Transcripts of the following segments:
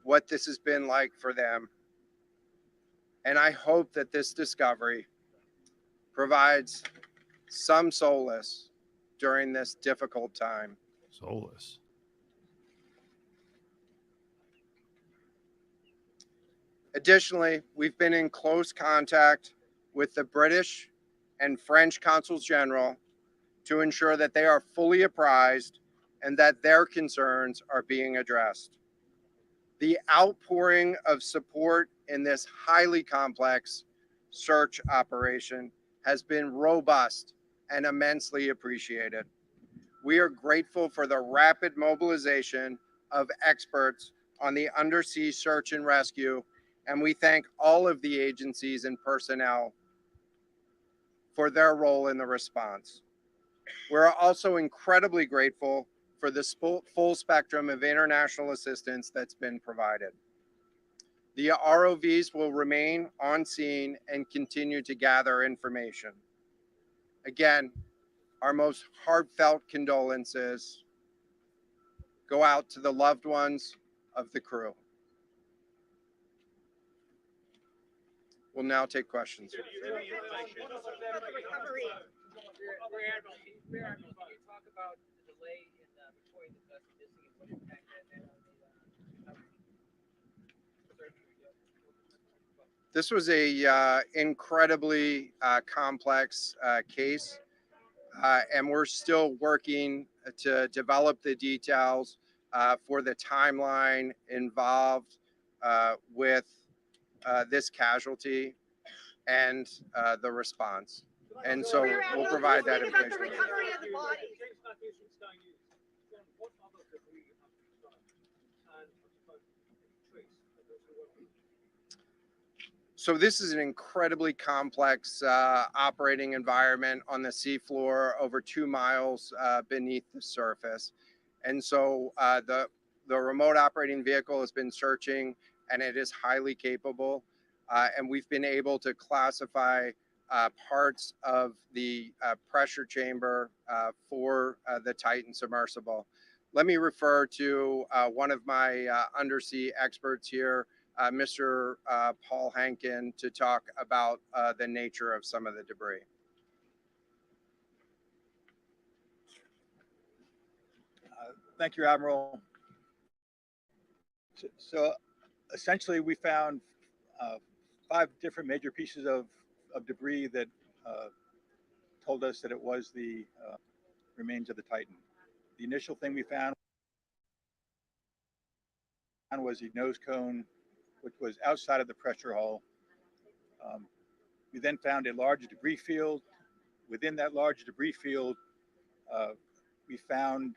what this has been like for them. And I hope that this discovery provides some solace during this difficult time. Solace. Additionally, we've been in close contact with the British and French consuls general to ensure that they are fully apprised and that their concerns are being addressed. The outpouring of support in this highly complex search operation has been robust and immensely appreciated. We are grateful for the rapid mobilization of experts on the undersea search and rescue, and we thank all of the agencies and personnel for their role in the response. We're also incredibly grateful for the full spectrum of international assistance that's been provided. The ROVs will remain on scene and continue to gather information. Again, our most heartfelt condolences go out to the loved ones of the crew. We'll now take questions. This was a incredibly complex case, and we're still working to develop the details for the timeline involved with this casualty and the response. And so we'll provide that information. So this is an incredibly complex operating environment on the seafloor, over 2 miles beneath the surface. And so the remote operating vehicle has been searching, and it is highly capable. And we've been able to classify parts of the pressure chamber for the Titan submersible. Let me refer to one of my undersea experts here, Mr. Paul Hankin, to talk about the nature of some of the debris. Thank you, Admiral. So essentially, we found 5 different major pieces of debris that told us that it was the remains of the Titan. The initial thing we found was the nose cone, which was outside of the pressure hull. We then found a large debris field. Within that large debris field, we found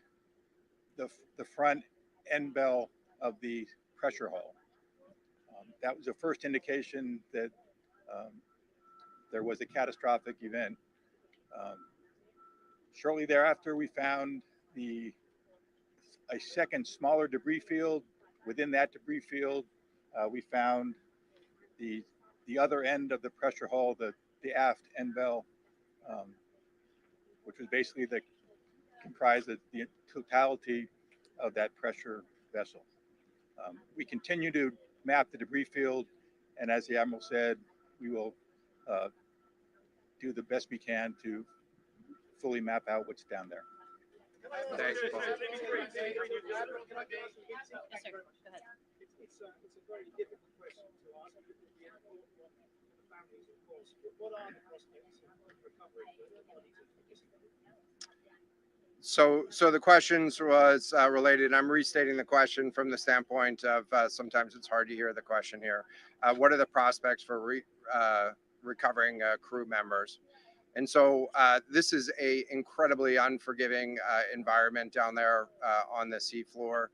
the front end bell of the pressure hull. That was the first indication that there was a catastrophic event. Shortly thereafter, we found a second smaller debris field. Within that debris field, we found the other end of the pressure hull, the aft end bell, which was basically comprised of the totality of that pressure vessel. We continue to map the debris field, and as the Admiral said, we will do the best we can to fully map out what's down there. Thanks, Paul. It's a very difficult question to ask because we have all the families, of course. What are the prospects of recovery of the bodies of the missing? So the questions was related. I'm restating the question from the standpoint of sometimes it's hard to hear the question here. What are the prospects for recovering crew members? And so this is a incredibly unforgiving environment down there on the seafloor.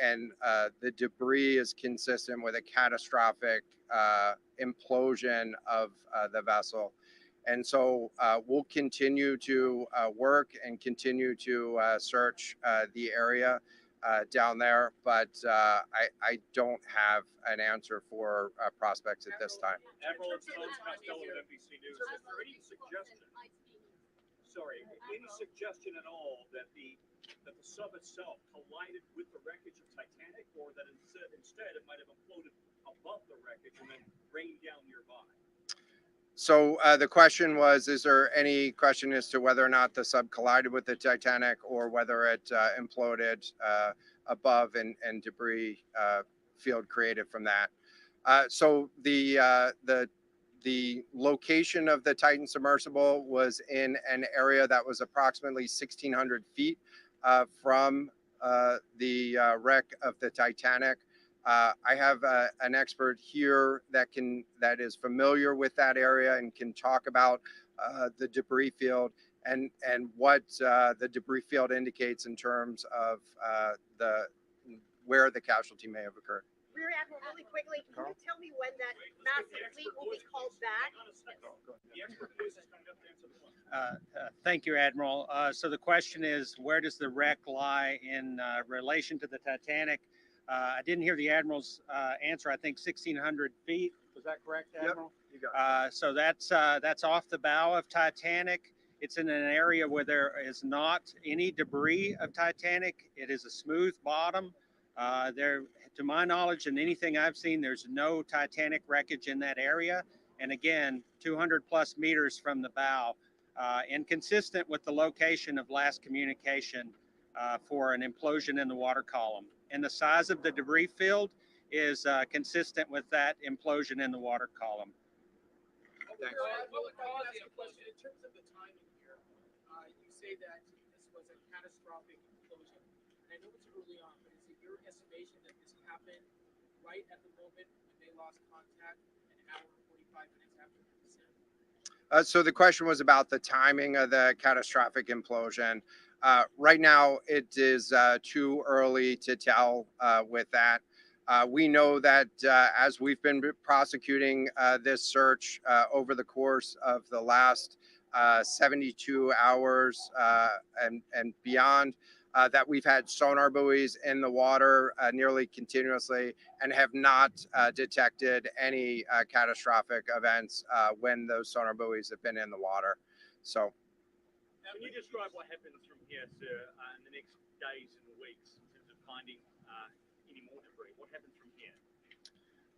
And the debris is consistent with a catastrophic implosion of the vessel. And so we'll continue to work and continue to search the area down there, but I don't have an answer for prospects at this time. Admiral, it's Tom Costello at NBC News. Is there any sorry, any suggestion at all that the sub itself collided with the wreckage of Titanic, or that instead it might have imploded above the wreckage and then rained down nearby? So the question was, is there any question as to whether or not the sub collided with the Titanic or whether it imploded above and debris field created from that? So the location of the Titan submersible was in an area that was approximately 1,600 feet from the wreck of the Titanic. I have an expert here that is familiar with that area and can talk about the debris field and what the debris field indicates in terms of where the casualty may have occurred. Rear Admiral, really quickly, can you tell me when that massive fleet will be called back? Thank you, Admiral. So the question is, where does the wreck lie in relation to the Titanic? I didn't hear the Admiral's answer. I think 1,600 feet. Was that correct, Admiral? Yep, you got it. So that's off the bow of Titanic. It's in an area where there is not any debris of Titanic. It is a smooth bottom. There, to my knowledge and anything I've seen, there's no Titanic wreckage in that area. And again, 200 plus meters from the bow, and consistent with the location of last communication for an implosion in the water column. And the size of the debris field is consistent with that implosion in the water column. Thanks. In terms of the timing here, you say that this was a catastrophic implosion. And I know it's early on, but is it your estimation that this happened right at the moment when they lost contact, an hour and 45 minutes after the descent? So the question was about the timing of the catastrophic implosion. Right now, it is too early to tell with that. We know that as we've been prosecuting this search over the course of the last 72 hours and beyond, that we've had sonar buoys in the water nearly continuously and have not detected any catastrophic events when those sonar buoys have been in the water. So. Can you describe what happens from here, sir, in the next days and weeks in terms of finding any more debris? What happens from here?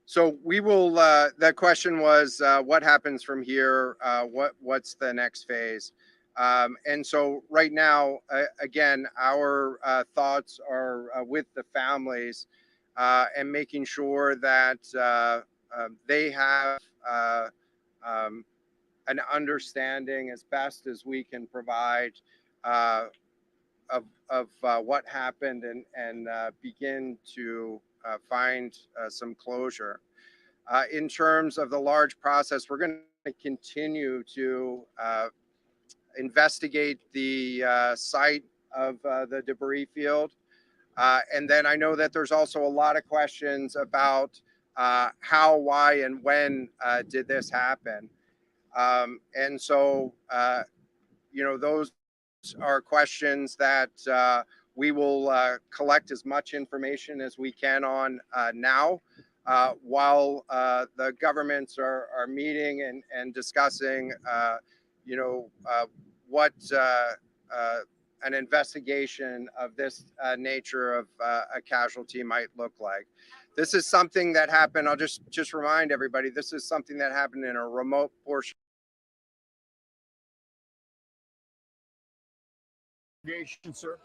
So we will. The question was, what happens from here? What's the next phase? And so right now, again, our thoughts are with the families and making sure that they have an understanding as best as we can provide of what happened and begin to find some closure. In terms of the large process, we're going to continue to investigate the site of the debris field. And then I know that there's also a lot of questions about how, why, and when did this happen. And so, those are questions that we will collect as much information as we can on now, while the governments are meeting and discussing, what an investigation of this nature of a casualty might look like. This is something that happened. I'll just remind everybody, this is something that happened in a remote portion. Sir.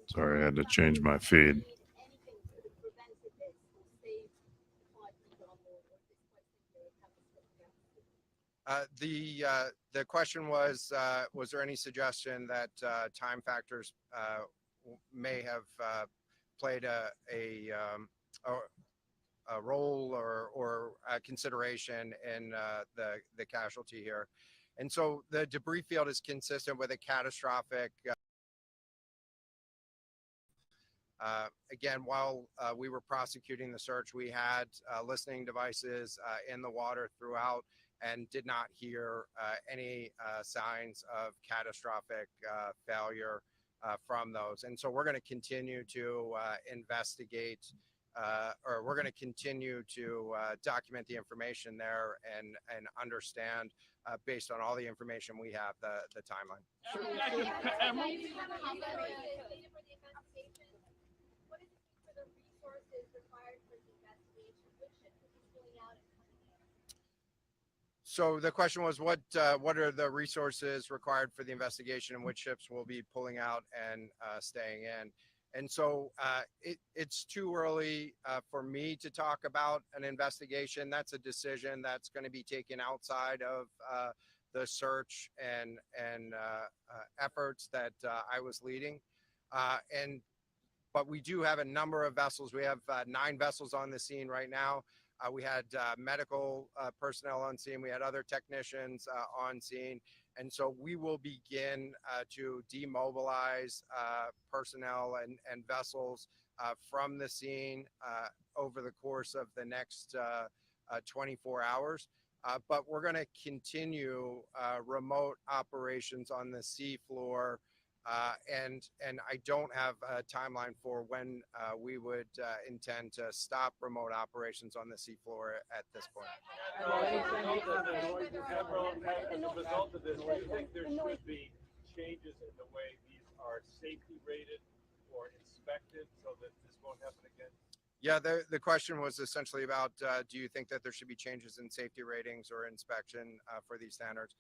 Sorry, I had to change my feed. The question was there any suggestion that time factors may have played a role or a consideration in the casualty here? And so the debris field is consistent with a catastrophic. Again, while we were prosecuting the search, we had listening devices in the water throughout and did not hear any signs of catastrophic failure from those. And so we're going to continue to investigate or we're going to continue to document the information there and understand based on all the information we have the timeline. So the question was, what are the resources required for the investigation, and which ships will be pulling out and staying in? And so it's too early for me to talk about an investigation. That's a decision that's going to be taken outside of the search and efforts that I was leading. But we do have a number of vessels. We have 9 vessels on the scene right now. We had medical personnel on scene. We had other technicians on scene. And so we will begin to demobilize personnel and vessels from the scene over the course of the next 24 hours. But we're going to continue remote operations on the seafloor. And I don't have a timeline for when we would intend to stop remote operations on the seafloor at this point. As a result of this, do you think there should be changes in the way these are safety rated or inspected so that this won't happen again? Yeah, the question was essentially about, do you think that there should be changes in safety ratings or inspection for these standards?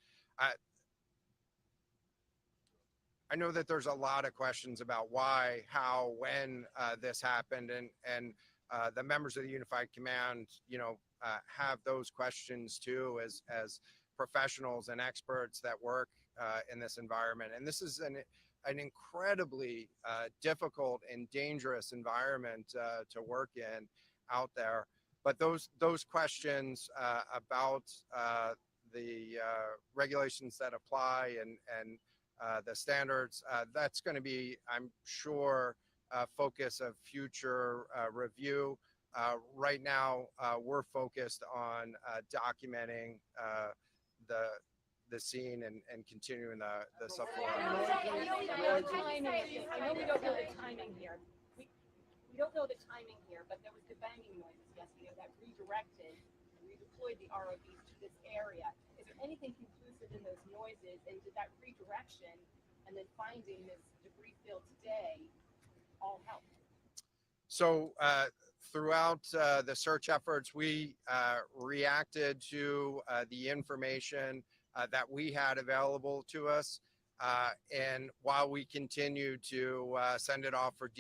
I know that there's a lot of questions about why, how, when this happened, and the members of the Unified Command, have those questions too, as professionals and experts that work in this environment. And this is an incredibly difficult and dangerous environment to work in out there. But those questions about the regulations that apply and the standards, that's going to be, I'm sure, focus of future review. Right now, we're focused on documenting the scene and continuing the subfloor. I know we don't know the timing here. We don't know the timing here, but there was the banging noises yesterday that redirected and redeployed the ROVs to this area. Is there anything conclusive in those noises, and did that redirection and then finding this debris field today all help? So throughout the search efforts, we reacted to the information that we had available to us. And while we continue to send it off for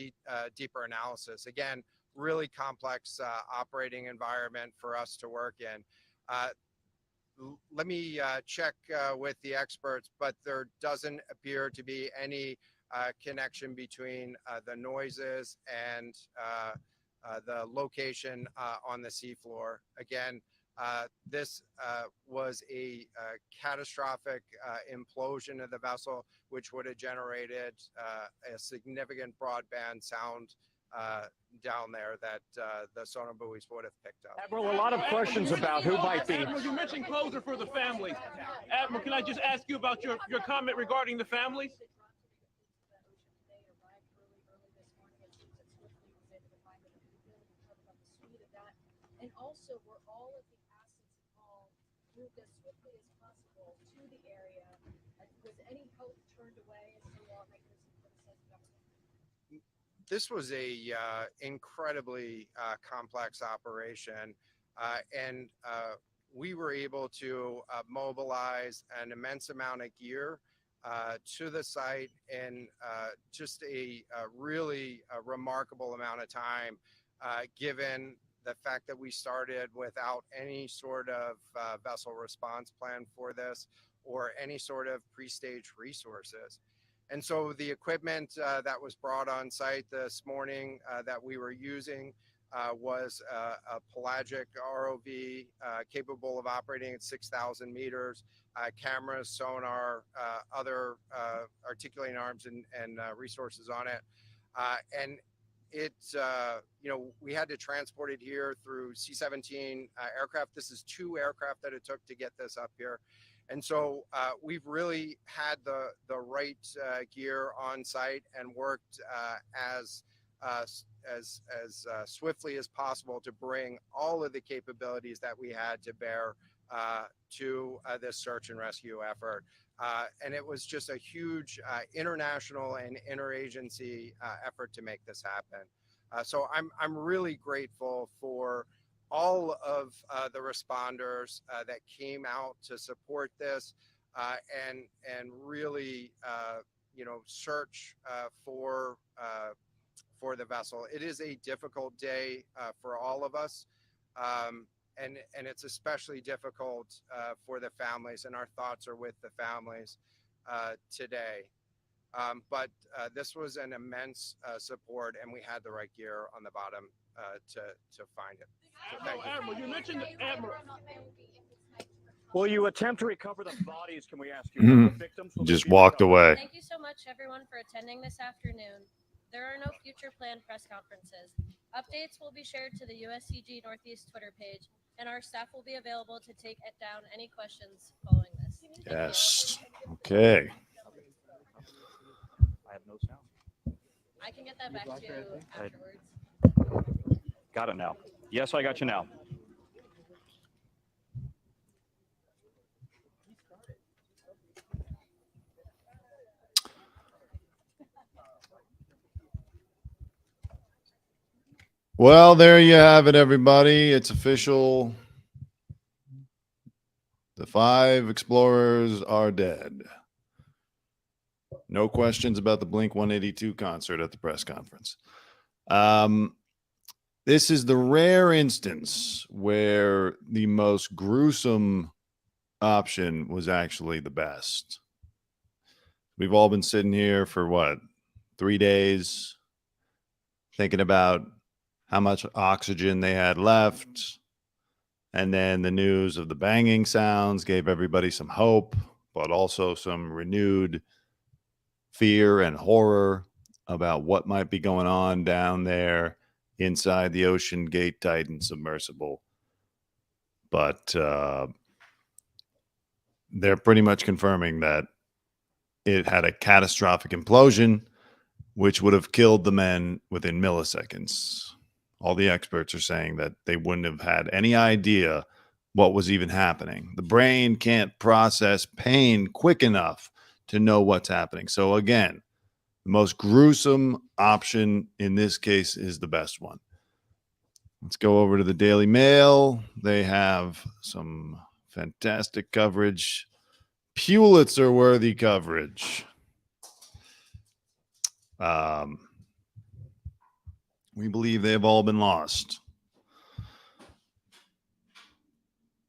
deeper analysis, again, really complex operating environment for us to work in. Let me check with the experts, but there doesn't appear to be any connection between the noises and the location on the seafloor. Again, this was a catastrophic implosion of the vessel, which would have generated a significant broadband sound down there that the sonar buoys would have picked up. Admiral, a lot of questions about who might be. Admiral, you mentioned closure for the families. Admiral, can I just ask you about your comment regarding the families? And also, were all of the assets involved moved as swiftly as possible to the area? Was any help turned away until lawmakers and criticized the government? This was a incredibly complex operation, and we were able to mobilize an immense amount of gear to the site in just a really remarkable amount of time, given the fact that we started without any sort of vessel response plan for this or any sort of pre-stage resources. And so the equipment that was brought on site this morning that we were using was a pelagic ROV capable of operating at 6,000 meters, cameras, sonar, other articulating arms and resources on it. And it's, we had to transport it here through C-17 aircraft. This is 2 aircraft that it took to get this up here. And so we've really had the right gear on site and worked as as swiftly as possible to bring all of the capabilities that we had to bear to this search and rescue effort. And it was just a huge international and interagency effort to make this happen. So I'm really grateful for all of the responders that came out to support this and really search for the vessel. It is a difficult day for all of us. And it's especially difficult for the families, and our thoughts are with the families today. But this was an immense support, and we had the right gear on the bottom to find it. So thank you. Admiral, you mentioned Admiral. Will you attempt to recover the bodies? Can we ask you? Mhm. The victims will they Just be walked recovered? away. Thank you so much, everyone, for attending this afternoon. There are no future planned press conferences. Updates will be shared to the USCG Northeast Twitter page, and our staff will be available to take down any questions following this. Thank you. Yes. Okay. I have no sound. I can get that back to you afterwards. Got it now. Yes, I got you now. Well, there you have it, everybody. It's official. The 5 explorers are dead. No questions about the Blink 182 concert at the press conference. This is the rare instance where the most gruesome option was actually the best. We've all been sitting here for what, 3 days, thinking about how much oxygen they had left. And then the news of the banging sounds gave everybody some hope, but also some renewed fear and horror about what might be going on down there inside the Oceangate Titan submersible. But they're pretty much confirming that it had a catastrophic implosion, which would have killed the men within milliseconds. All the experts are saying that they wouldn't have had any idea what was even happening. The brain can't process pain quick enough to know what's happening. So again, the most gruesome option in this case is the best one. Let's go over to the Daily Mail. They have some fantastic coverage. Pulitzer-worthy coverage. We believe they have all been lost.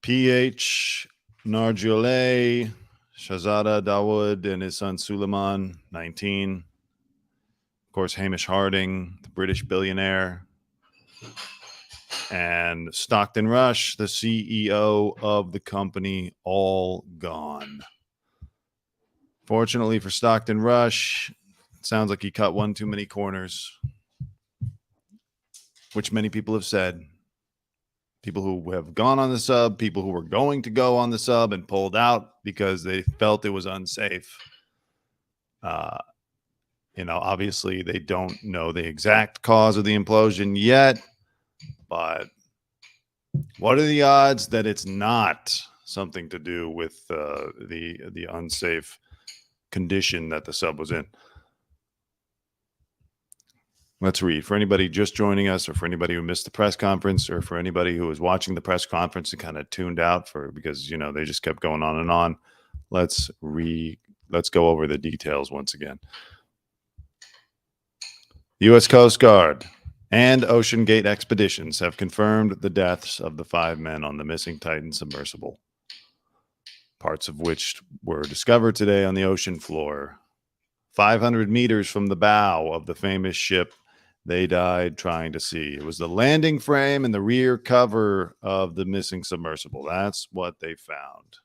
P.H. Narjole, Shahzada Dawood, and his son Suleiman, 19. Of course, Hamish Harding, the British billionaire. And Stockton Rush, the CEO of the company, all gone. Fortunately for Stockton Rush, it sounds like he cut one too many corners, which many people have said. People who have gone on the sub, people who were going to go on the sub and pulled out because they felt it was unsafe. Obviously they don't know the exact cause of the implosion yet, but what are the odds that it's not something to do with the unsafe condition that the sub was in? Let's read. For anybody just joining us, or for anybody who missed the press conference, or for anybody who was watching the press conference and kind of tuned out because they just kept going on and on. Let's go over the details once again. The U.S. Coast Guard and Oceangate Expeditions have confirmed the deaths of the 5 men on the missing Titan submersible, parts of which were discovered today on the ocean floor, 500 meters from the bow of the famous ship they died trying to see. It was the landing frame and the rear cover of the missing submersible. That's what they found.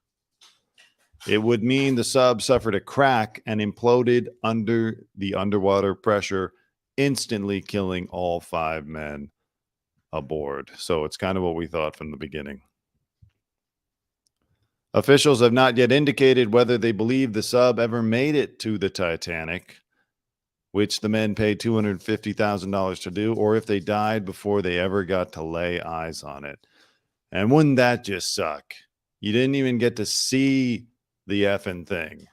It would mean the sub suffered a crack and imploded under the underwater pressure, instantly killing all 5 men aboard. So it's kind of what we thought from the beginning. Officials have not yet indicated whether they believe the sub ever made it to the Titanic. which the men paid $250,000 to do, or if they died before they ever got to lay eyes on it. And wouldn't that just suck? You didn't even get to see the effing thing.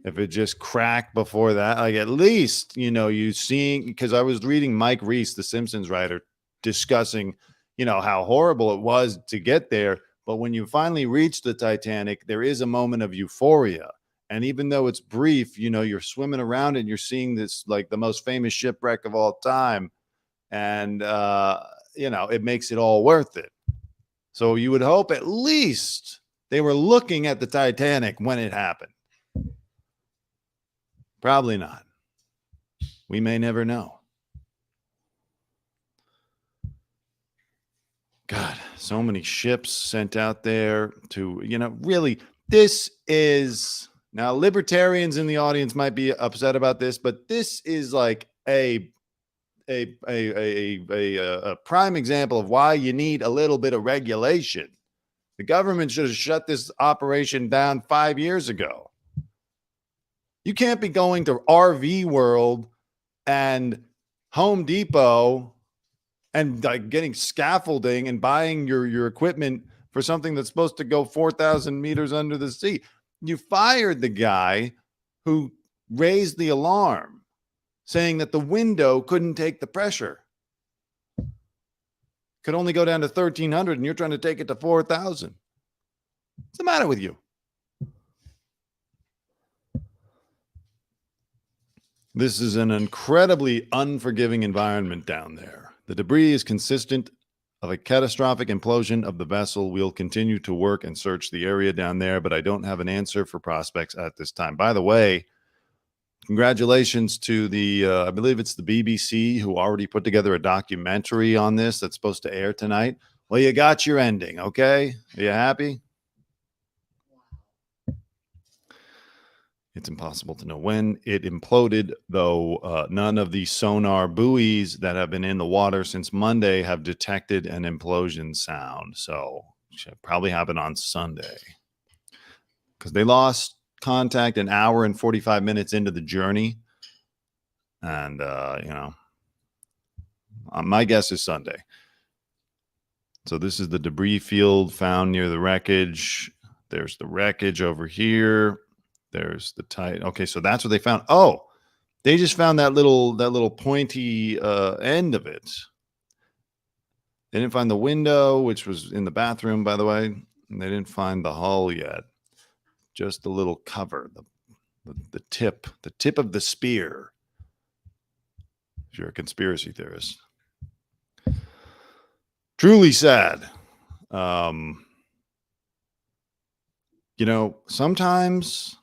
If it just cracked before that, like at least, you seeing, because I was reading Mike Reese, the Simpsons writer, discussing, how horrible it was to get there. But when you finally reach the Titanic, there is a moment of euphoria. And even though it's brief, you're swimming around and you're seeing this, like the most famous shipwreck of all time. And, it makes it all worth it. So you would hope at least they were looking at the Titanic when it happened. Probably not. We may never know. God, so many ships sent out there to, really, this is, now libertarians in the audience might be upset about this, but this is like a prime example of why you need a little bit of regulation. The government should have shut this operation down 5 years ago. You can't be going to RV World and Home Depot and like getting scaffolding and buying your equipment for something that's supposed to go 4,000 meters under the sea. You fired the guy who raised the alarm saying that the window couldn't take the pressure. Could only go down to 1,300 and you're trying to take it to 4,000. What's the matter with you? This is an incredibly unforgiving environment down there. The debris is consistent of a catastrophic implosion of the vessel. We'll continue to work and search the area down there, but I don't have an answer for prospects at this time. By the way, congratulations to I believe it's the BBC who already put together a documentary on this that's supposed to air tonight. Well, you got your ending, okay? Are you happy? It's impossible to know when it imploded, though none of the sonar buoys that have been in the water since Monday have detected an implosion sound. So it should probably happen on Sunday because they lost contact an hour and 45 minutes into the journey. And, my guess is Sunday. So this is the debris field found near the wreckage. There's the wreckage over here. There's the Titan. Okay, so that's what they found. Oh, they just found that little pointy end of it. They didn't find the window, which was in the bathroom, by the way. And they didn't find the hull yet. Just the little cover, the tip of the spear. If you're a conspiracy theorist. Truly sad. Sometimes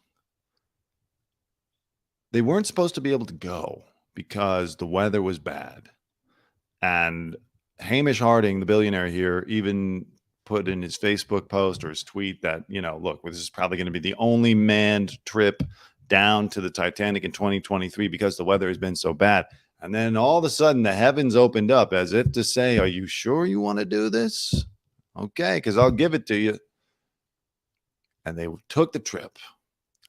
they weren't supposed to be able to go because the weather was bad. And Hamish Harding, the billionaire here, even put in his Facebook post or his tweet that, look, this is probably going to be the only manned trip down to the Titanic in 2023 because the weather has been so bad. And then all of a sudden the heavens opened up as if to say, are you sure you want to do this? Okay, because I'll give it to you. And they took the trip.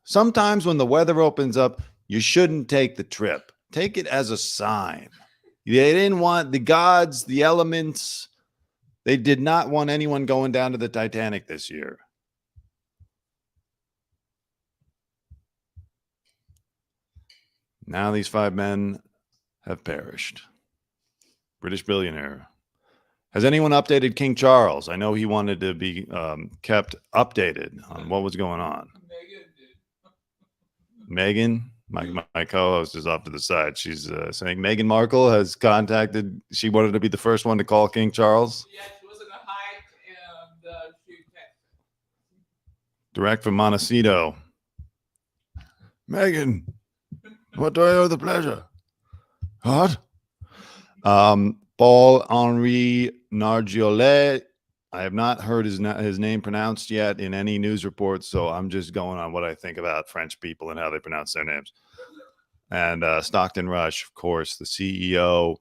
Sometimes when the weather opens up, you shouldn't take the trip. Take it as a sign. They didn't want the gods, the elements. They did not want anyone going down to the Titanic this year. Now these 5 men have perished. British billionaire. Has anyone updated King Charles? I know he wanted to be kept updated on what was going on. Megan, my co-host, is off to the side. She's saying Meghan Markle has contacted. She wanted to be the first one to call King Charles. Yeah, she was in a hike and she texted. Direct from Montecito. Megan, what do I owe the pleasure? What? Paul-Henri Nargiolet. I have not heard his name pronounced yet in any news reports, so I'm just going on what I think about French people and how they pronounce their names. And Stockton Rush, of course, the CEO.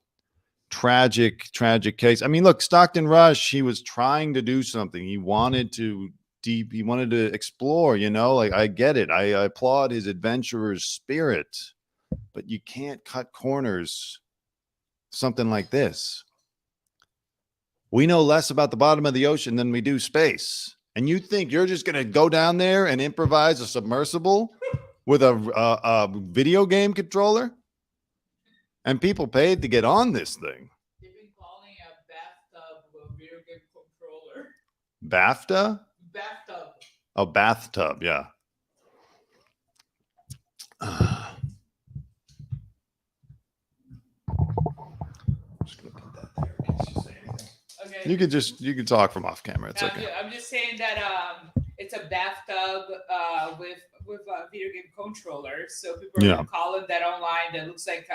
Tragic case. I mean, look, Stockton Rush, he was trying to do something. He wanted to explore, like I get it. I applaud his adventurer's spirit. but you can't cut corners. Something like this. We know less about the bottom of the ocean than we do space. And you think you're just going to go down there and improvise a submersible with a video game controller? And people paid to get on this thing. They've been calling a bathtub with a video game controller. BAFTA? Bathtub. Oh, bathtub, yeah. Just gonna put that there in case you say anything. Okay. You could talk from off camera. It's okay. I'm just saying that it's a bathtub with a video game controller. So people are calling that online. That looks like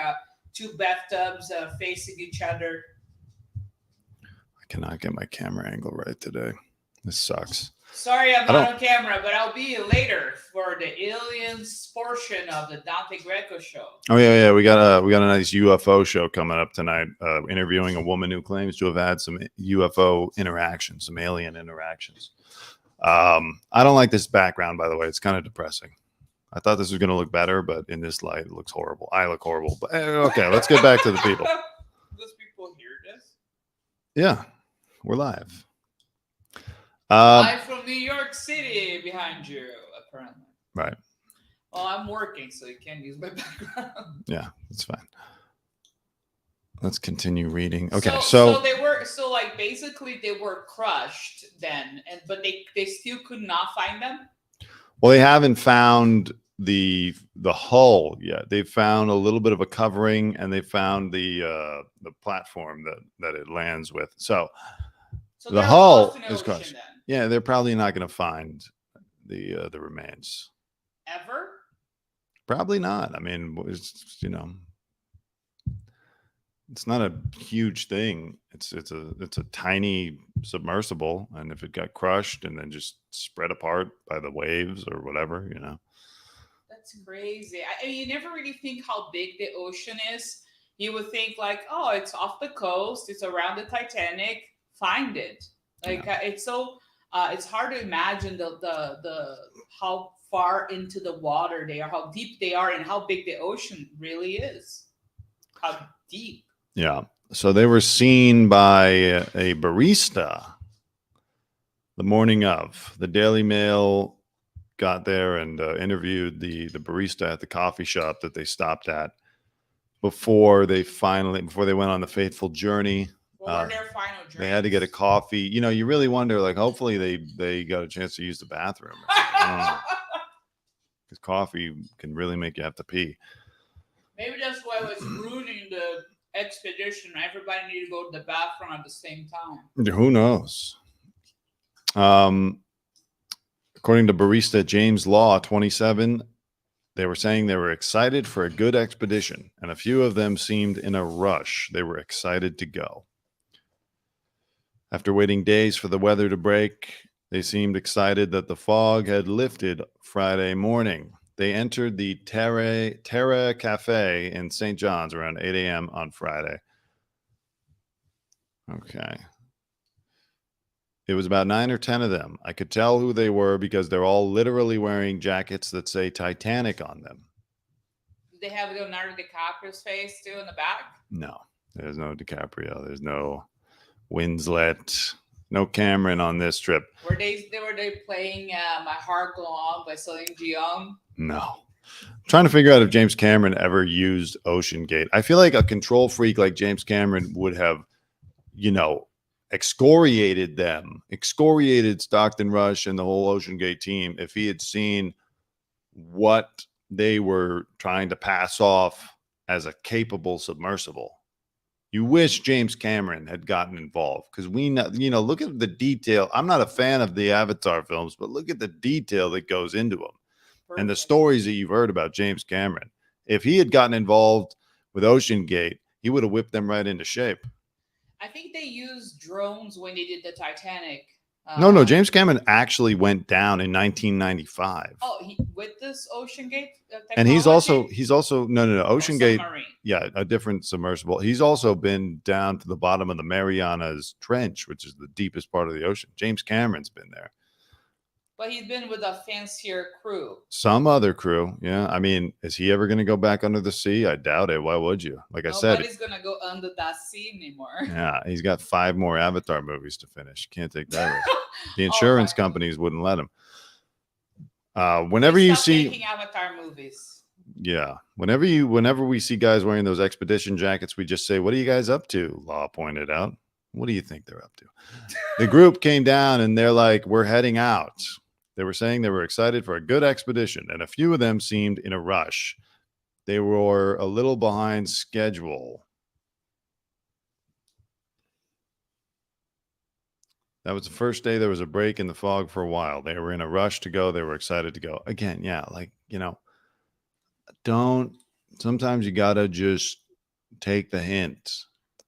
two bathtubs facing each other. I cannot get my camera angle right today. This sucks. Sorry, I'm not on camera, but I'll be later for the aliens portion of the Dante Greco show. Oh yeah. We got a nice UFO show coming up tonight. Interviewing a woman who claims to have had some UFO interactions, some alien interactions. I don't like this background, by the way. It's kind of depressing. I thought this was going to look better, but in this light, it looks horrible. I look horrible. But okay, let's get back to the people. Those people hear this? Yeah, we're live. Live from New York City behind you, apparently. Right. Well, I'm working, so you can't use my background. Yeah, that's fine. Let's continue reading. Okay, so they were basically they were crushed then, but they still could not find them. Well, they haven't found the hull yet. They found a little bit of a covering, and they found the platform that it lands with. So the hull is crushed. Then. Yeah, they're probably not going to find the remains. Ever? Probably not. I mean, it's it's not a huge thing. It's a tiny submersible, and if it got crushed and then just spread apart by the waves or whatever, That's crazy. I mean, you never really think how big the ocean is. You would think like, oh, it's off the coast, it's around the Titanic. Find it. It's so. It's hard to imagine the how far into the water they are, how deep they are, and how big the ocean really is. How deep. Yeah. So they were seen by a barista the morning of. The Daily Mail got there and interviewed the barista at the coffee shop that they stopped at before they went on the fateful journey. What were their final drinks? They had to get a coffee. You really wonder, like, hopefully they got a chance to use the bathroom. Because coffee can really make you have to pee. Maybe that's why it was ruining the expedition. Everybody needed to go to the bathroom at the same time. Who knows? According to barista James Law, 27, they were saying they were excited for a good expedition, and a few of them seemed in a rush. They were excited to go. After waiting days for the weather to break, they seemed excited that the fog had lifted Friday morning. They entered the Terra Cafe in St. John's around 8 a.m. on Friday. Okay. It was about 9 or 10 of them. I could tell who they were because they're all literally wearing jackets that say Titanic on them. Do they have Leonardo DiCaprio's face too in the back? No, there's no DiCaprio. There's no Winslet, no Cameron on this trip. Were they playing My Heart Go On by Celine Dion? No. I'm trying to figure out if James Cameron ever used Oceangate. I feel like a control freak like James Cameron would have, excoriated Stockton Rush and the whole Oceangate team if he had seen what they were trying to pass off as a capable submersible. You wish James Cameron had gotten involved because we know, look at the detail. I'm not a fan of the Avatar films, but look at the detail that goes into them. Perfect. And the stories that you've heard about James Cameron. If he had gotten involved with Oceangate, he would have whipped them right into shape. I think they used drones when they did the Titanic. No. James Cameron actually went down in 1995. Oh, with this Oceangate technology? And he's also no Oceangate. Yeah, a different submersible. He's also been down to the bottom of the Marianas Trench, which is the deepest part of the ocean. James Cameron's been there. But he's been with a fancier crew. Some other crew. Yeah. I mean, is he ever going to go back under the sea? I doubt it. Why would you? Like I said, Nobody's going to go under that sea anymore. yeah, he's got 5 more Avatar movies to finish. Can't take that risk. The Oh, insurance right. companies wouldn't let him. Whenever you Stop see, making Avatar movies. yeah, whenever we see guys wearing those expedition jackets, we just say, "What are you guys up to?" Law pointed out. What do you think they're up to? The group came down and they're like, "We're heading out." They were saying they were excited for a good expedition, and a few of them seemed in a rush. They were a little behind schedule. That was the first day there was a break in the fog for a while. They were in a rush to go. They were excited to go. Again, yeah, like, sometimes you got to just take the hint.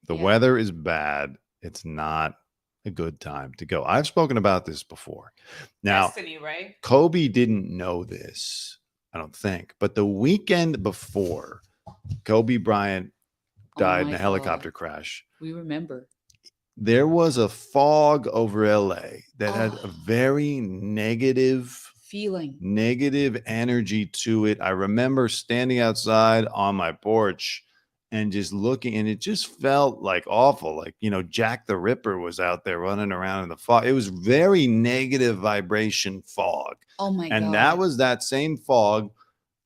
The Yeah. weather is bad. It's not a good time to go. I've spoken about this before. Now, Destiny, right? Kobe didn't know this, I don't think, but the weekend before Kobe Bryant died in my a helicopter God. crash, We remember. there was a fog over LA that had a very negative energy to it. I remember standing outside on my porch and just looking, and it just felt like awful. Like, Jack the Ripper was out there running around in the fog. It was very negative vibration fog. Oh my God. And that was that same fog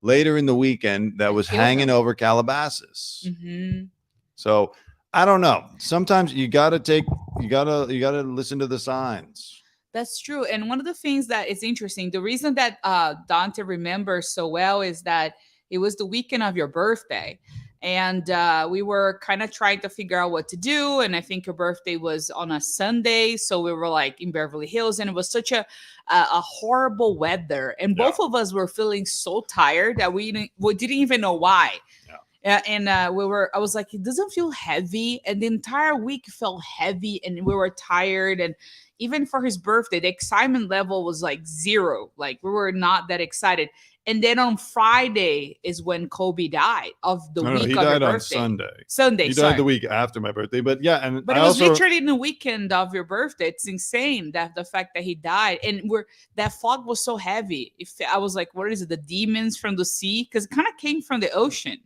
later in the weekend that was killed hanging them. over Calabasas. Mm-hmm. So I don't know. Sometimes you gotta listen to the signs. That's true. And one of the things that is interesting, the reason that Dante remembers so well is that it was the weekend of your birthday. And we were kind of trying to figure out what to do. And I think your birthday was on a Sunday. So we were like in Beverly Hills, and it was such a horrible weather. And both of us were feeling so tired that we didn't even know why. And I was like, it doesn't feel heavy. And the entire week felt heavy, and we were tired. And even for his birthday, the excitement level was like 0. Like, we were not that excited. And then on Friday is when Kobe died of the week of he your died on birthday. Sunday. He sorry. died the week after my birthday. But yeah, But it was literally in the weekend of your birthday. It's insane that the fact that he died, and that fog was so heavy. I was like, what is it? The demons from the sea? Because it kind of came from the ocean.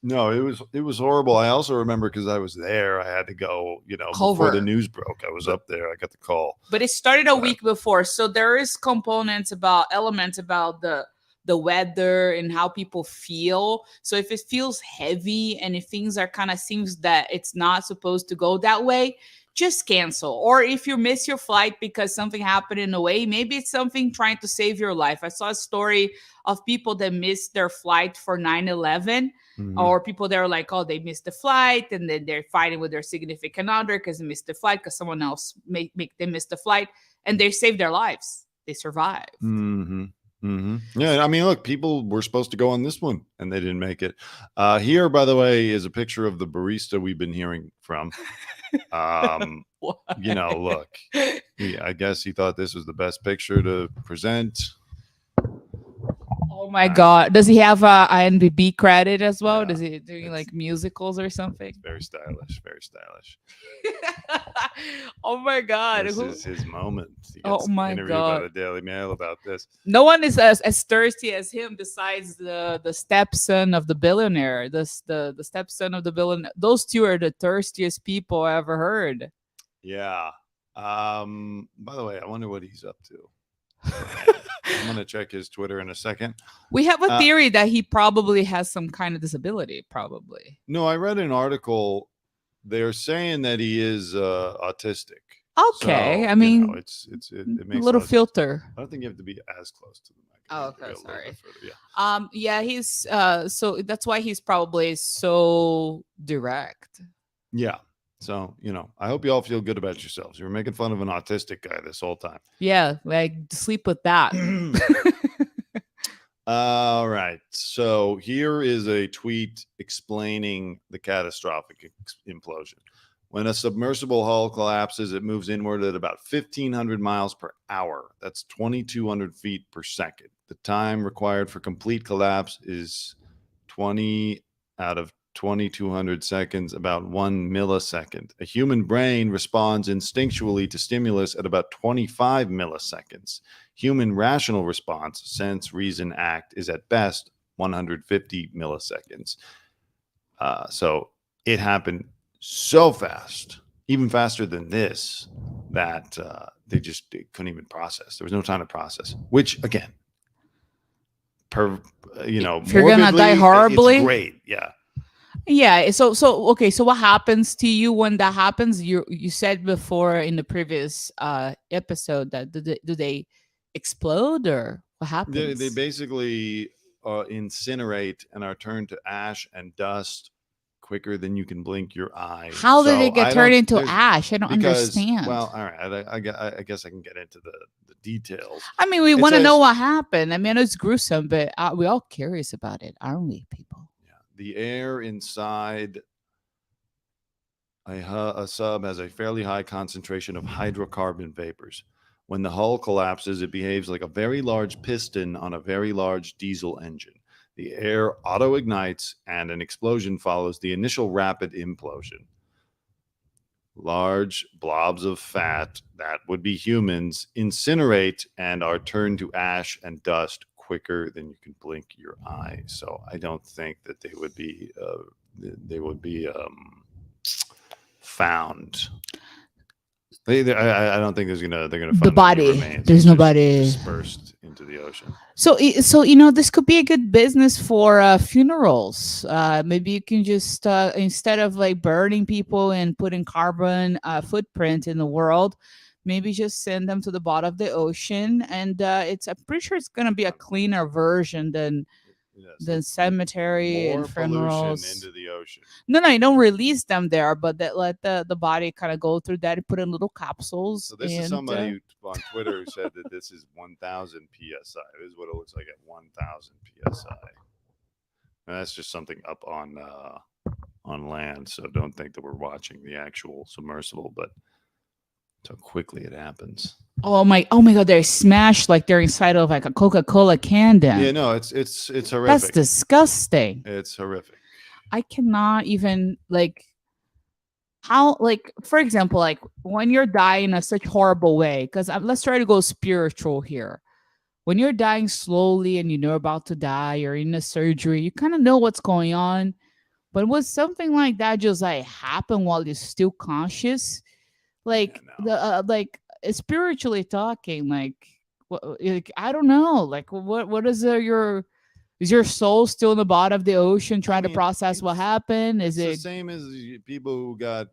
No, it was horrible. I also remember because I was there. I had to go, before Cover. the news broke. I was up there. I got the call. But it started a week before, so there is elements about the weather and how people feel. So if it feels heavy and if things are kind of seems that it's not supposed to go that way, just cancel. Or if you miss your flight because something happened in the way, maybe it's something trying to save your life. I saw a story of people that missed their flight for 9/11. Or people that are like, oh, they missed the flight, and then they're fighting with their significant other because they missed the flight because someone else make them miss the flight, and they saved their lives. They survived. Yeah, I mean, look, people were supposed to go on this one, and they didn't make it. Here, by the way, is a picture of the barista we've been hearing from. Look, I guess he thought this was the best picture to present. Oh my God. Does he have a IMDb credit as well? Does he doing like musicals or something? Very stylish, very stylish. Oh my God. This is his moment. He Oh gets my interviewed God. by the Daily Mail about this. No one is as thirsty as him besides the stepson of the billionaire. The stepson of the billionaire. Those two are the thirstiest people I ever heard. Yeah. By the way, I wonder what he's up to. I'm gonna check his Twitter in a second. We have a theory that he probably has some kind of disability. Probably. No, I read an article. They're saying that he is autistic. Okay, So, I mean, it makes a little filter. I don't think you have to be as close to the mic. Oh, okay, sorry. Yeah. Yeah, he's so that's why he's probably so direct. Yeah. So, I hope you all feel good about yourselves. You were making fun of an autistic guy this whole time. Yeah, like sleep with that. All right. So here is a tweet explaining the catastrophic implosion. When a submersible hull collapses, it moves inward at about 1,500 miles per hour. That's 2,200 feet per second. The time required for complete collapse is 20 out of 2,200 seconds, about 1 millisecond. A human brain responds instinctually to stimulus at about 25 milliseconds. Human rational response, sense, reason, act, is at best 150 milliseconds. So it happened so fast, even faster than this, that they couldn't even process. There was no time to process, which again, if you're gonna die morbidly, horribly, it's great. Yeah. Yeah. So okay. So what happens to you when that happens? You said before in the previous episode that do they explode or what happens? They basically incinerate and are turned to ash and dust quicker than you can blink your eye. How did it get turned into ash? I don't understand. Well, all right. I guess I can get into the details. I mean, we want to know what happened. I mean, it's gruesome, but we're all curious about it, aren't we, people? Yeah. The air inside a sub has a fairly high concentration of hydrocarbon vapors. When the hull collapses, it behaves like a very large piston on a very large diesel engine. The air auto-ignites and an explosion follows the initial rapid implosion. Large blobs of fat, that would be humans, incinerate and are turned to ash and dust quicker than you can blink your eye. So I don't think that they would be found. I don't think they're gonna find the body. There's nobody dispersed into the ocean. So this could be a good business for funerals. Maybe you can just instead of like burning people and putting carbon footprint in the world, maybe just send them to the bottom of the ocean, and I'm pretty sure it's gonna be a cleaner version than cemetery More and funerals pollution into the ocean. No, you don't release them there, but let the body kind of go through that and put in little capsules. So this is somebody on Twitter who said that this is 1,000 psi. This is what it looks like at 1,000 psi. And that's just something up on land. So don't think that we're watching the actual submersible, but so quickly it happens. Oh my God! They're smashed like they're inside of like a Coca-Cola can. Yeah, no, it's horrific. That's disgusting. It's horrific. I cannot even for example, like when you're dying in such horrible way. Because let's try to go spiritual here. When you're dying slowly and you're about to die, you're in a surgery, you kind of know what's going on. But was something like that just like happen while you're still conscious? Spiritually talking, I don't know, what is is your soul still in the bottom of the ocean trying to process what happened? Is it the same as people who got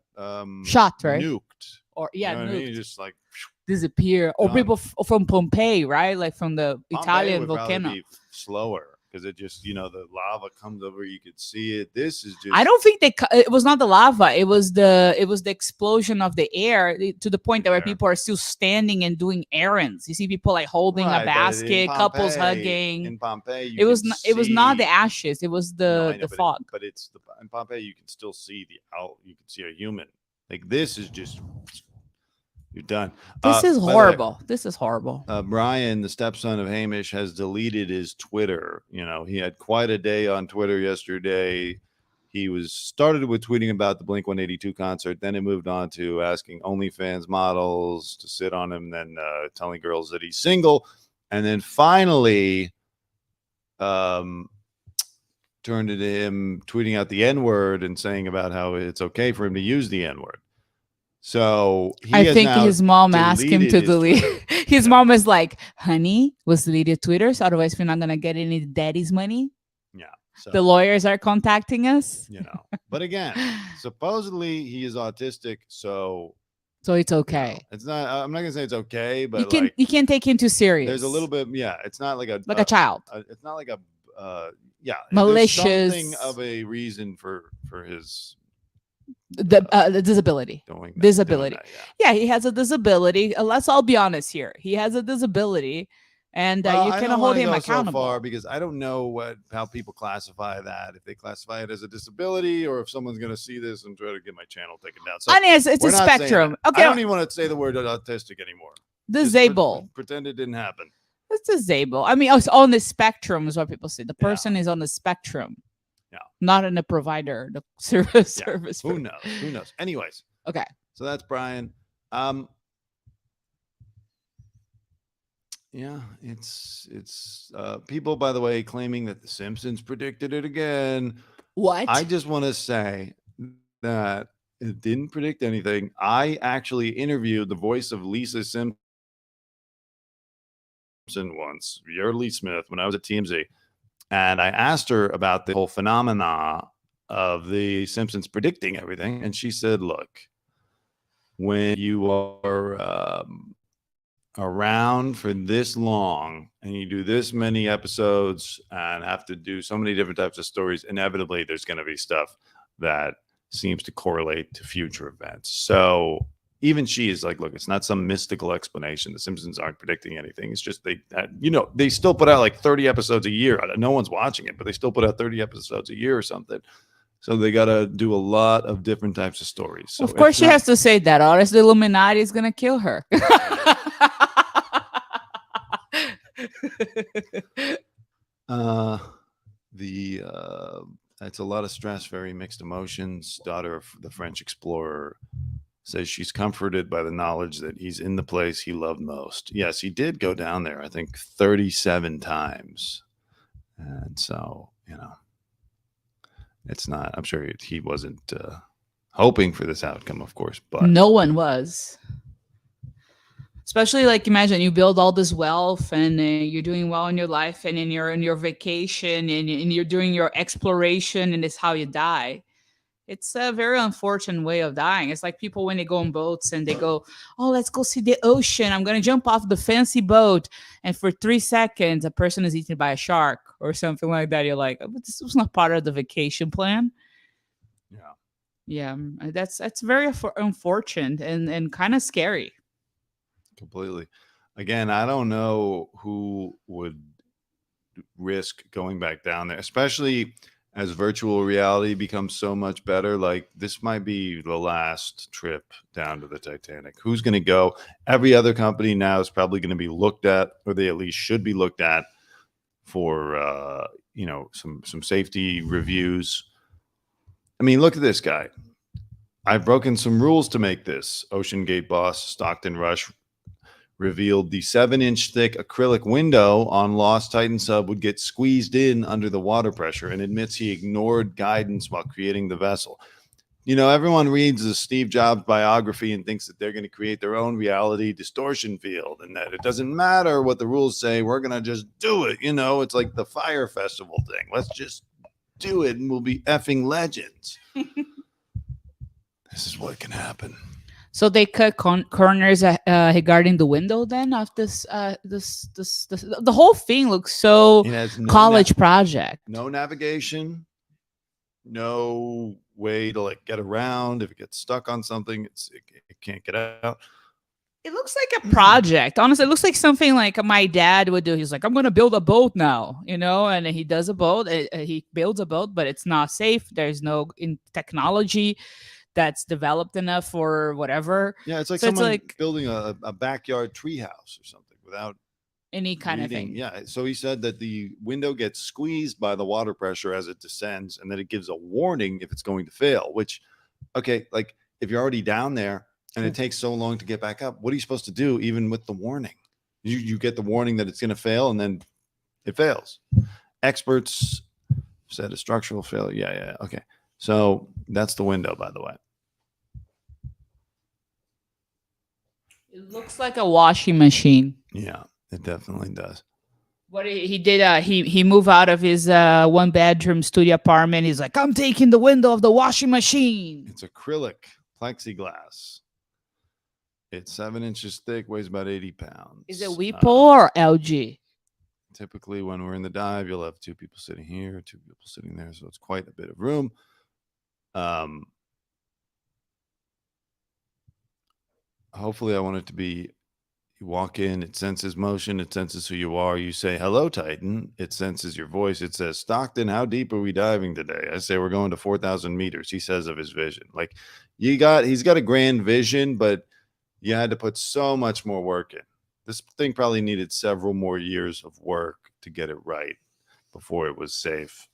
shot, right? Nuked, or you know nuked. what I mean? Just like disappear, or people from Pompeii, right? Like from the Italian would volcano. be slower because it just the lava comes over, you could see it. This is just, I don't think it was not the lava, it was the explosion of the air to the point that where people are still standing and doing errands. You see people like holding a basket, couples hugging. In Pompeii it was not the ashes, it was the fog. But in Pompeii you can still see you can see a human. Like this is just, you're done. This is horrible. This is horrible. Brian, the stepson of Hamish, has deleted his Twitter. He had quite a day on Twitter yesterday. He started with tweeting about the Blink-182 concert. Then it moved on to asking OnlyFans models to sit on him, then telling girls that he's single. And then finally turned into him tweeting out the N-word and saying about how it's okay for him to use the N-word. So I think his mom asked him to delete. His mom is like, honey, let's delete your Twitter. So otherwise we're not going to get any daddy's money. Yeah. So, the lawyers are contacting us. But again, supposedly he is autistic. So it's okay. It's not, I'm not going to say it's okay, but you can't take him too serious. There's a little bit. Yeah. It's not like a child. It's not like a, malicious. There's something of a reason for his the disability. Doing that, yeah, he has a disability. Let's all be honest here. He has a disability, and you cannot hold him accountable. So far because I don't know how people classify that. If they classify it as a disability, or if someone's going to see this and try to get my channel taken down. So I mean, it's a spectrum. Okay, I don't even want to say the word autistic anymore. Disabled. Pretend it didn't happen. It's disabled. I mean, it's on the spectrum is what people say. The person is on the spectrum. Yeah. Not in the provider, the service. Who knows? Anyways. Okay. So that's Brian. Yeah, it's people, by the way, claiming that The Simpsons predicted it again. What? I just want to say that it didn't predict anything. I actually interviewed the voice of Lisa Simpson once, Yeardley Smith, when I was at TMZ, and I asked her about the whole phenomena of The Simpsons predicting everything, and she said, "Look, when you are around for this long and you do this many episodes and have to do so many different types of stories, inevitably there's going to be stuff that seems to correlate to future events." So even she is like, look, it's not some mystical explanation. The Simpsons aren't predicting anything. It's just they still put out like 30 episodes a year. No one's watching it, but they still put out 30 episodes a year or something. So they got to do a lot of different types of stories. So of course, she has to say that, or else the Illuminati is gonna kill her. It's a lot of stress, very mixed emotions. Daughter of the French explorer says she's comforted by the knowledge that he's in the place he loved most. Yes, he did go down there, I think 37 times. And so, it's not, I'm sure he wasn't hoping for this outcome, of course, but no one was. Especially, like, imagine you build all this wealth and you're doing well in your life, and then you're in your vacation and you're doing your exploration, and it's how you die. It's a very unfortunate way of dying. It's like people when they go on boats and they go, "Oh, let's go see the ocean. I'm going to jump off the fancy boat." And for 3 seconds, a person is eaten by a shark or something like that. You're like, "Oh, but this was not part of the vacation plan." Yeah. Yeah. That's very unfortunate and kind of scary. Completely. Again, I don't know who would risk going back down there, especially as virtual reality becomes so much better. Like, this might be the last trip down to the Titanic. Who's going to go? Every other company now is probably going to be looked at, or they at least should be looked at for, some safety reviews. I mean, look at this guy. I've broken some rules to make this. Oceangate boss Stockton Rush revealed the 7-inch thick acrylic window on Lost Titan sub would get squeezed in under the water pressure, and admits he ignored guidance while creating the vessel. Everyone reads the Steve Jobs biography and thinks that they're going to create their own reality distortion field, and that it doesn't matter what the rules say. We're going to just do it. It's like the Fire Festival thing. Let's just do it and we'll be effing legends. This is what can happen. So they cut corners regarding the window then of this the whole thing looks so college project. No navigation, no way to get around. If it gets stuck on something, it can't get out. It looks like a project. Honestly, it looks like something like my dad would do. He's like, "I'm going to build a boat now," and he does a boat. He builds a boat, but it's not safe. There's no technology that's developed enough or whatever. Yeah, it's like someone building a backyard treehouse or something without any kind of thing. Yeah, so he said that the window gets squeezed by the water pressure as it descends, and then it gives a warning if it's going to fail. Which, okay, like if you're already down there and it takes so long to get back up, what are you supposed to do even with the warning? You get the warning that it's going to fail, and then it fails. Experts said a structural failure. Yeah. Okay. So that's the window, by the way. It looks like a washing machine. Yeah, it definitely does. What he did, he moved out of his 1-bedroom studio apartment. He's like, "I'm taking the window of the washing machine." It's acrylic plexiglass. It's 7 inches thick, weighs about 80 pounds. Is it Weeple or LG? Typically, when we're in the dive, you'll have 2 people sitting here, 2 people sitting there, so it's quite a bit of room. Hopefully, I want it to be, you walk in, it senses motion, it senses who you are. You say, "Hello, Titan." It senses your voice. It says, "Stockton, how deep are we diving today?" I say, "We're going to 4,000 meters." He says of his vision. Like, he's got a grand vision, but you had to put so much more work in. This thing probably needed several more years of work to get it right before it was safe.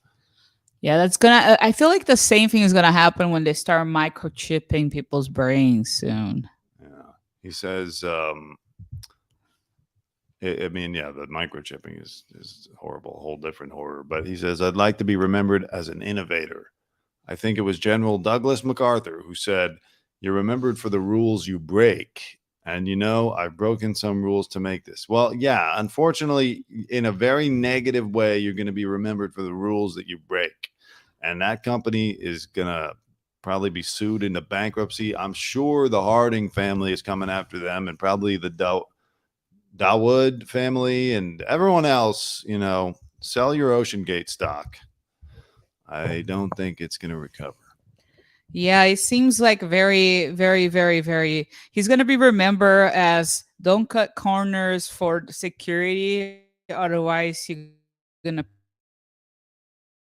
Yeah, I feel like the same thing is gonna happen when they start microchipping people's brains soon. Yeah. He says, I mean, yeah, the microchipping is horrible, a whole different horror. But he says, I'd like to be remembered as an innovator. I think it was General Douglas MacArthur who said, you're remembered for the rules you break. And, you know, I've broken some rules to make this. Well, yeah, unfortunately, in a very negative way, you're going to be remembered for the rules that you break. And that company is going to probably be sued into bankruptcy. I'm sure the Harding family is coming after them, and probably the Dawood family and everyone else. You know, sell your Oceangate stock. I don't think it's going to recover. Yeah, it seems like very, very, very, very. He's going to be remembered as don't cut corners for security. Otherwise, you're going to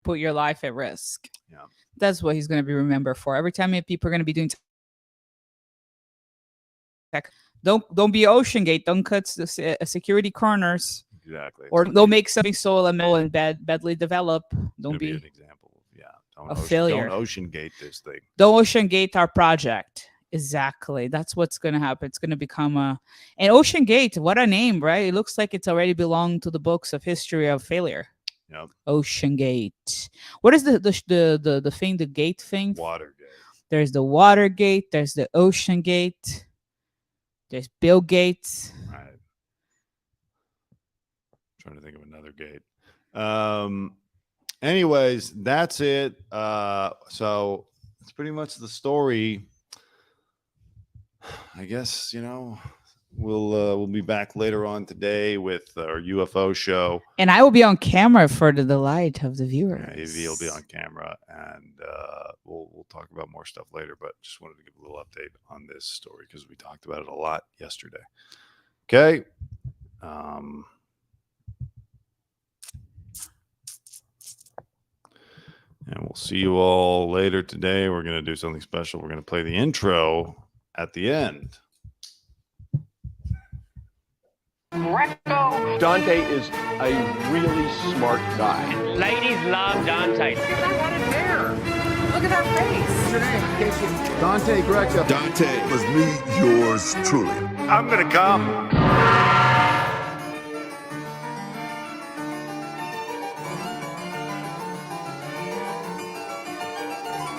put your life at risk. Yeah. That's what he's going to be remembered for. Every time people are going to be doing tech, don't be Oceangate. Don't cut the security corners. Exactly. Or don't make something so elemental and badly develop. Don't be be an example. Yeah. A failure. Don't Oceangate this thing. Don't Oceangate our project. Exactly. That's what's going to happen. It's going to become and Oceangate, what a name, right? It looks like it's already belonged to the books of history of failure. Yep. Oceangate. What is the thing, the gate thing? Watergate. There's the Watergate. There's the Oceangate. There's Bill Gates. Right. Trying to think of another gate. Anyways, that's it. So it's pretty much the story. I guess, you know, we'll be back later on today with our UFO show. And I will be on camera for the delight of the viewers. Yeah, Evie will be on camera, and we'll talk about more stuff later, but just wanted to give a little update on this story because we talked about it a lot yesterday. Okay. And we'll see you all later today. We're going to do something special. We're going to play the intro at the end. Greco. Dante is a really smart guy. Ladies love Dante. Look at that one in there. Look at that face. What's your name? Dante Greco. Dante was me, yours truly. I'm going to come.